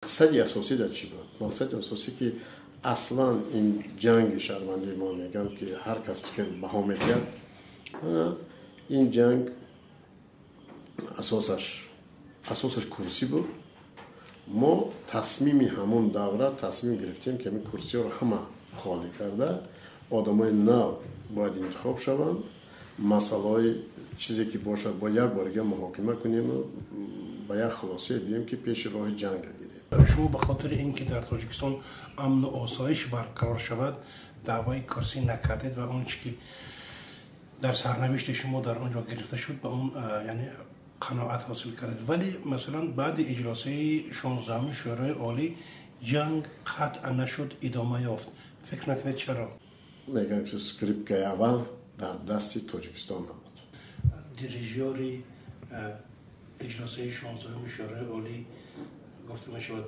مقصد اساسی در چی بود؟ مقصد اساسی که اصلا این جنگ شهروندی ما میگن که هر کس که بها میکرد این جنگ اساسش کرسی بود. ما تصمیم همون دوره تصمیم گرفتیم که این کرسی ها رو همه خالی کرده آدمای نو باید انتخاب شوند، مسئله چیزی که باشد با یک بارگه محاکمه کنیم و با یک خلاصه بیم که پیش راه جنگ گیریم. شما به خاطر اینکه در تاجیکستان امن و آسایش برقرار شود دعوای کرسی نکردید و اون چیزی که در سرنوشت شما در اونجا گرفته شد به اون یعنی قناعت حاصل کردید، ولی مثلا بعد اجلاسه 16 شورای عالی جنگ قطع نشد، ادامه یافت. فکر نکنید چرا؟ میگن که سکریپت اول در دست تاجیکستان نبود. دیریژوری اجلاسه 16 شورای عالی گفته می شود